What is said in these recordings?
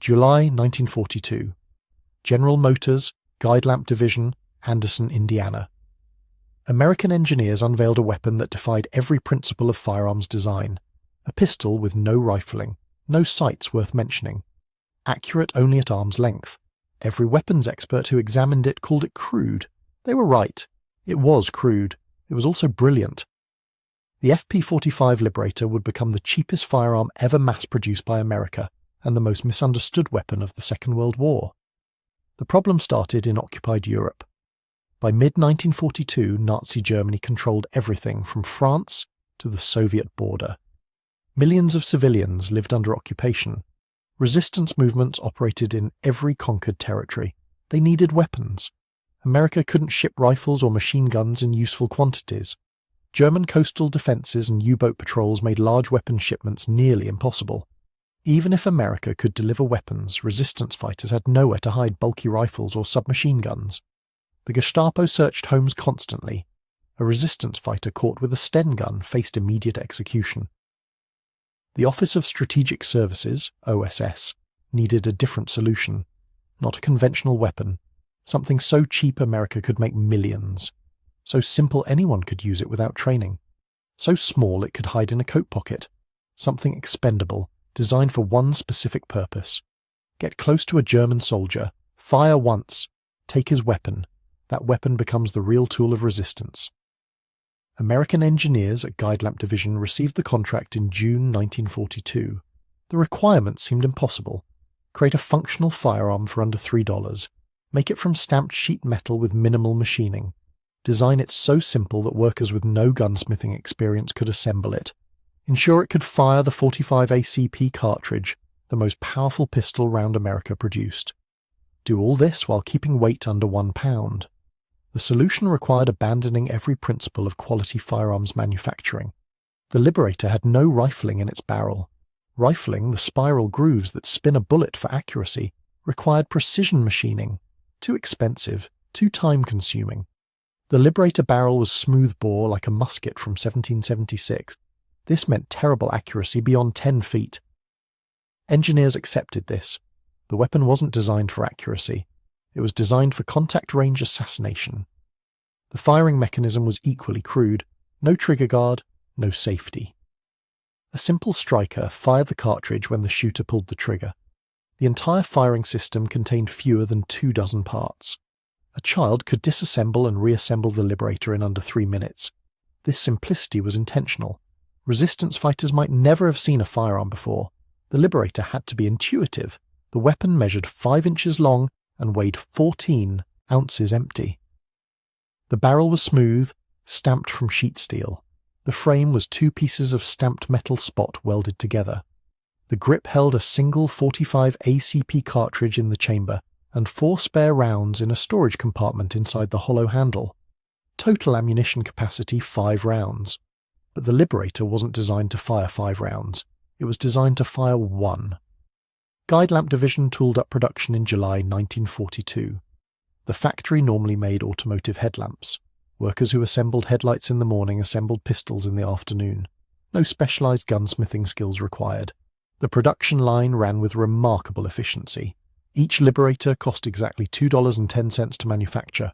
July 1942. General Motors, Guide Lamp Division, Anderson, Indiana. American engineers unveiled a weapon that defied every principle of firearms design. A pistol with no rifling, no sights worth mentioning. Accurate only at arm's length. Every weapons expert who examined it called it crude. They were right. It was crude. It was also brilliant. The FP-45 Liberator would become the cheapest firearm ever mass-produced by America and the most misunderstood weapon of the Second World War. The problem started in occupied Europe. By mid-1942, Nazi Germany controlled everything from France to the Soviet border. Millions of civilians lived under occupation. Resistance movements operated in every conquered territory. They needed weapons. America couldn't ship rifles or machine guns in useful quantities. German coastal defences and U-boat patrols made large weapon shipments nearly impossible. Even if America could deliver weapons, resistance fighters had nowhere to hide bulky rifles or submachine guns. The Gestapo searched homes constantly. A resistance fighter caught with a Sten gun faced immediate execution. The Office of Strategic Services, OSS, needed a different solution. Not a conventional weapon. Something so cheap America could make millions. So simple anyone could use it without training. So small it could hide in a coat pocket. Something expendable, designed for one specific purpose. Get close to a German soldier, fire once, take his weapon. That weapon becomes the real tool of resistance. American engineers at Guide Lamp Division received the contract in June 1942. The requirements seemed impossible. Create a functional firearm for under $3. Make it from stamped sheet metal with minimal machining. Design it so simple that workers with no gunsmithing experience could assemble it. Ensure it could fire the 45 ACP cartridge, the most powerful pistol round America produced. Do all this while keeping weight under 1 pound. The solution required abandoning every principle of quality firearms manufacturing. The Liberator had no rifling in its barrel. Rifling, the spiral grooves that spin a bullet for accuracy, required precision machining. Too expensive, too time-consuming. The Liberator barrel was smooth bore like a musket from 1776. This meant terrible accuracy beyond 10 feet. Engineers accepted this. The weapon wasn't designed for accuracy. It was designed for contact range assassination. The firing mechanism was equally crude. No trigger guard, no safety. A simple striker fired the cartridge when the shooter pulled the trigger. The entire firing system contained fewer than 24 parts. A child could disassemble and reassemble the Liberator in under 3 minutes. This simplicity was intentional. Resistance fighters might never have seen a firearm before. The Liberator had to be intuitive. The weapon measured 5 inches long and weighed 14 ounces empty. The barrel was smooth, stamped from sheet steel. The frame was 2 pieces of stamped metal spot welded together. The grip held a single 45 ACP cartridge in the chamber and 4 spare rounds in a storage compartment inside the hollow handle. Total ammunition capacity 5 rounds. But the Liberator wasn't designed to fire 5 rounds. It was designed to fire 1. Guide Lamp Division tooled up production in July 1942. The factory normally made automotive headlamps. Workers who assembled headlights in the morning assembled pistols in the afternoon. No specialized gunsmithing skills required. The production line ran with remarkable efficiency. Each Liberator cost exactly $2.10 to manufacture.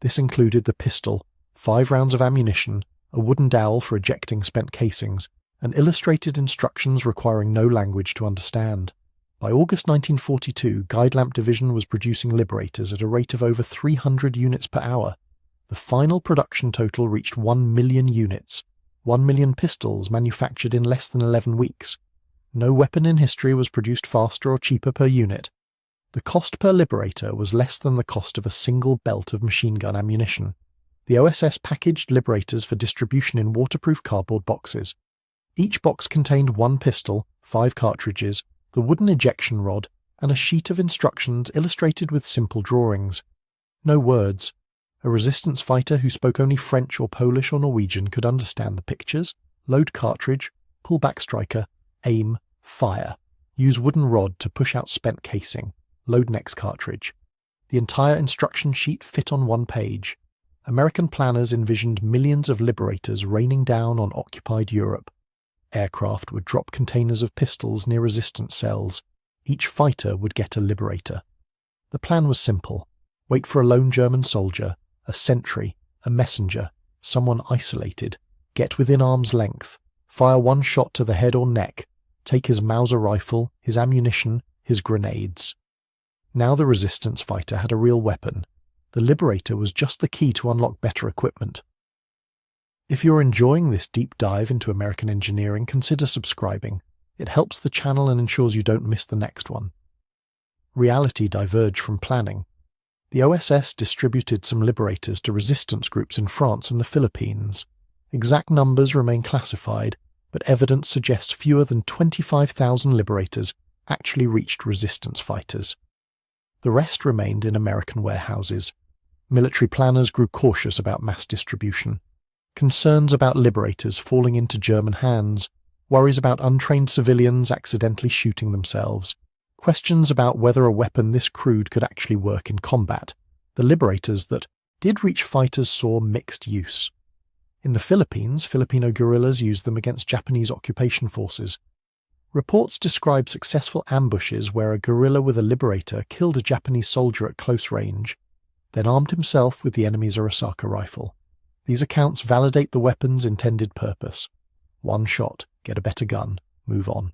This included the pistol, 5 rounds of ammunition, a wooden dowel for ejecting spent casings, and illustrated instructions requiring no language to understand. By August 1942, Guide Lamp Division was producing Liberators at a rate of over 300 units per hour. The final production total reached 1 million units, 1 million pistols manufactured in less than 11 weeks. No weapon in history was produced faster or cheaper per unit. The cost per Liberator was less than the cost of a single belt of machine gun ammunition. The OSS packaged Liberators for distribution in waterproof cardboard boxes. Each box contained 1 pistol, 5 cartridges, the wooden ejection rod, and a sheet of instructions illustrated with simple drawings. No words. A resistance fighter who spoke only French or Polish or Norwegian could understand the pictures, load cartridge, pull back striker, aim, fire, use wooden rod to push out spent casing, load next cartridge. The entire instruction sheet fit on 1 page. American planners envisioned millions of Liberators raining down on occupied Europe. Aircraft would drop containers of pistols near resistance cells. Each fighter would get a Liberator. The plan was simple. Wait for a lone German soldier, a sentry, a messenger, someone isolated, get within arm's length, fire one shot to the head or neck, take his Mauser rifle, his ammunition, his grenades. Now the resistance fighter had a real weapon. The Liberator was just the key to unlock better equipment. If you're enjoying this deep dive into American engineering, consider subscribing. It helps the channel and ensures you don't miss the next one. Reality diverged from planning. The OSS distributed some Liberators to resistance groups in France and the Philippines. Exact numbers remain classified, but evidence suggests fewer than 25,000 Liberators actually reached resistance fighters. The rest remained in American warehouses. Military planners grew cautious about mass distribution. Concerns about Liberators falling into German hands, worries about untrained civilians accidentally shooting themselves, questions about whether a weapon this crude could actually work in combat. The Liberators that did reach fighters saw mixed use. In the Philippines, Filipino guerrillas used them against Japanese occupation forces. Reports describe successful ambushes where a guerrilla with a Liberator killed a Japanese soldier at close range, then armed himself with the enemy's Arasaka rifle. These accounts validate the weapon's intended purpose. One shot, get a better gun, move on.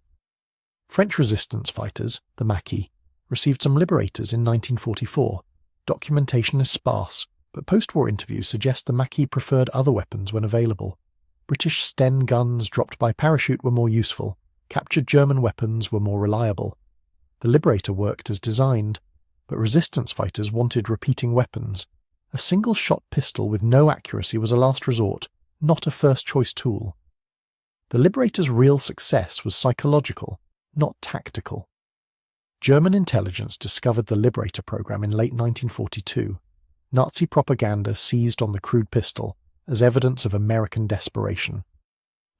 French resistance fighters, the Maquis, received some Liberators in 1944. Documentation is sparse, but post-war interviews suggest the Maquis preferred other weapons when available. British Sten guns dropped by parachute were more useful. Captured German weapons were more reliable. The Liberator worked as designed, but resistance fighters wanted repeating weapons. A single-shot pistol with no accuracy was a last resort, not a first-choice tool. The Liberator's real success was psychological, not tactical. German intelligence discovered the Liberator program in late 1942. Nazi propaganda seized on the crude pistol as evidence of American desperation.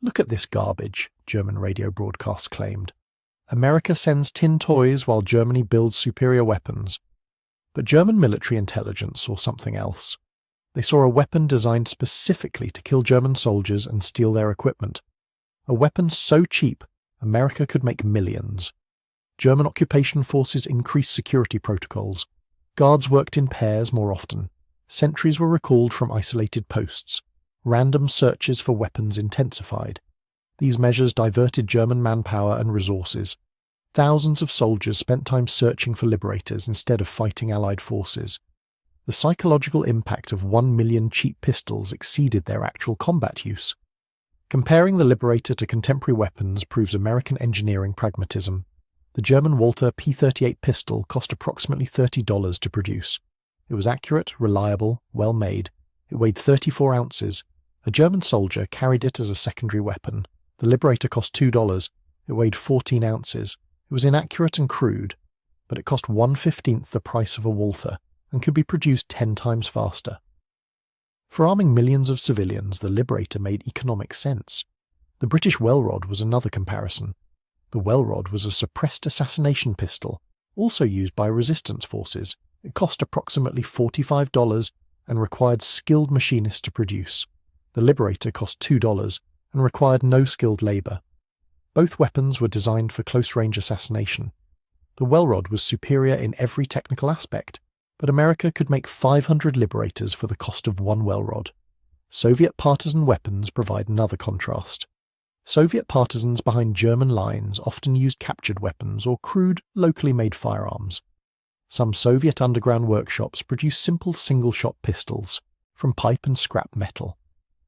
"Look at this garbage," German radio broadcasts claimed. America sends tin toys while Germany builds superior weapons. But German military intelligence saw something else. They saw a weapon designed specifically to kill German soldiers and steal their equipment. A weapon so cheap, America could make millions. German occupation forces increased security protocols. Guards worked in pairs more often. Sentries were recalled from isolated posts. Random searches for weapons intensified. These measures diverted German manpower and resources. Thousands of soldiers spent time searching for Liberators instead of fighting Allied forces. The psychological impact of 1 million cheap pistols exceeded their actual combat use. Comparing the Liberator to contemporary weapons proves American engineering pragmatism. The German Walther P-38 pistol cost approximately $30 to produce. It was accurate, reliable, well made. It weighed 34 ounces. A German soldier carried it as a secondary weapon. The Liberator cost $2. It weighed 14 ounces. It was inaccurate and crude, but it cost 1/15 the price of a Walther and could be produced 10 times faster. For arming millions of civilians, the Liberator made economic sense. The British Welrod was another comparison. The Welrod was a suppressed assassination pistol, also used by resistance forces. It cost approximately $45 and required skilled machinists to produce. The Liberator cost $2 and required no skilled labour. Both weapons were designed for close-range assassination. The Welrod was superior in every technical aspect, but America could make 500 Liberators for the cost of one Welrod. Soviet partisan weapons provide another contrast. Soviet partisans behind German lines often used captured weapons or crude, locally made firearms. Some Soviet underground workshops produced simple single-shot pistols from pipe and scrap metal.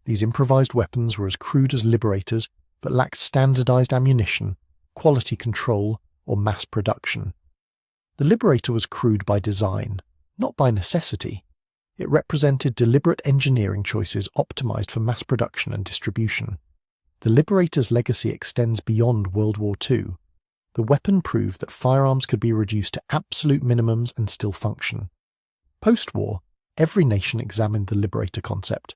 These improvised weapons were as crude as Liberators, but lacked standardized ammunition, quality control, or mass production. The Liberator was crude by design, not by necessity. It represented deliberate engineering choices optimized for mass production and distribution. The Liberator's legacy extends beyond World War II. The weapon proved that firearms could be reduced to absolute minimums and still function. Post-war, every nation examined the Liberator concept.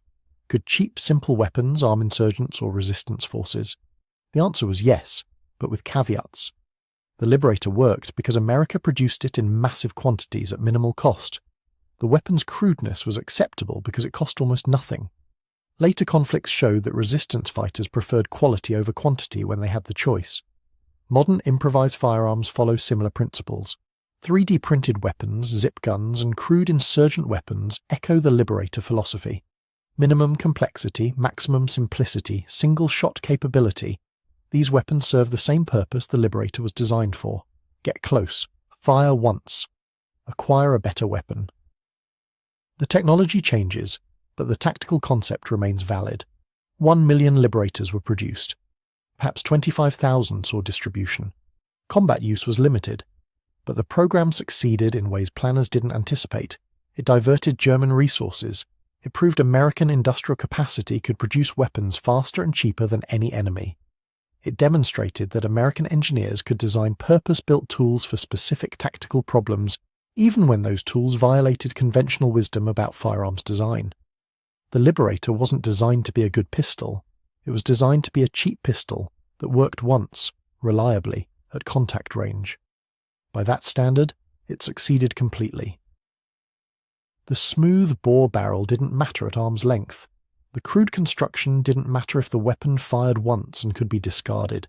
Could cheap, simple weapons arm insurgents or resistance forces? The answer was yes, but with caveats. The Liberator worked because America produced it in massive quantities at minimal cost. The weapon's crudeness was acceptable because it cost almost nothing. Later conflicts showed that resistance fighters preferred quality over quantity when they had the choice. Modern improvised firearms follow similar principles. 3D printed weapons, zip guns, and crude insurgent weapons echo the Liberator philosophy. Minimum complexity, maximum simplicity, single-shot capability. These weapons serve the same purpose the Liberator was designed for. Get close, fire once, acquire a better weapon. The technology changes, but the tactical concept remains valid. 1 million Liberators were produced. Perhaps 25,000 saw distribution. Combat use was limited, but the program succeeded in ways planners didn't anticipate. It diverted German resources. It proved American industrial capacity could produce weapons faster and cheaper than any enemy. It demonstrated that American engineers could design purpose-built tools for specific tactical problems, even when those tools violated conventional wisdom about firearms design. The Liberator wasn't designed to be a good pistol. It was designed to be a cheap pistol that worked once, reliably, at contact range. By that standard, it succeeded completely. The smooth bore barrel didn't matter at arm's length. The crude construction didn't matter if the weapon fired once and could be discarded.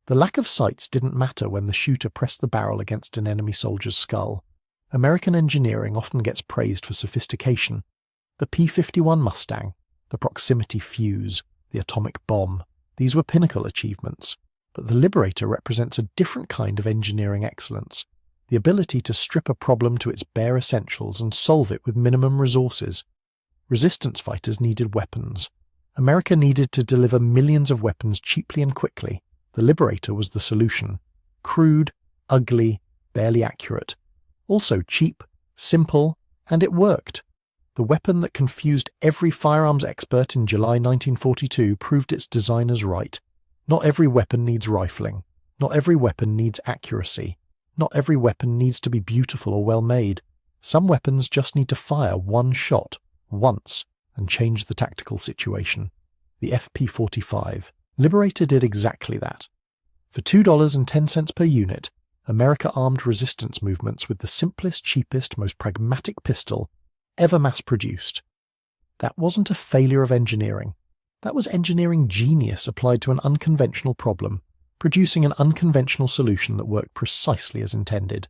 The lack of sights didn't matter when the shooter pressed the barrel against an enemy soldier's skull. American engineering often gets praised for sophistication. The P-51 Mustang, the proximity fuse, the atomic bomb, these were pinnacle achievements. But the Liberator represents a different kind of engineering excellence, the ability to strip a problem to its bare essentials and solve it with minimum resources. Resistance fighters needed weapons. America needed to deliver millions of weapons cheaply and quickly. The Liberator was the solution. Crude, ugly, barely accurate. Also cheap, simple, and it worked. The weapon that confused every firearms expert in July 1942 proved its designers right. Not every weapon needs rifling. Not every weapon needs accuracy. Not every weapon needs to be beautiful or well made. Some weapons just need to fire one shot, once, and change the tactical situation. The FP-45. Liberator did exactly that. For $2.10 per unit, America armed resistance movements with the simplest, cheapest, most pragmatic pistol ever mass-produced. That wasn't a failure of engineering. That was engineering genius applied to an unconventional problem, producing an unconventional solution that worked precisely as intended.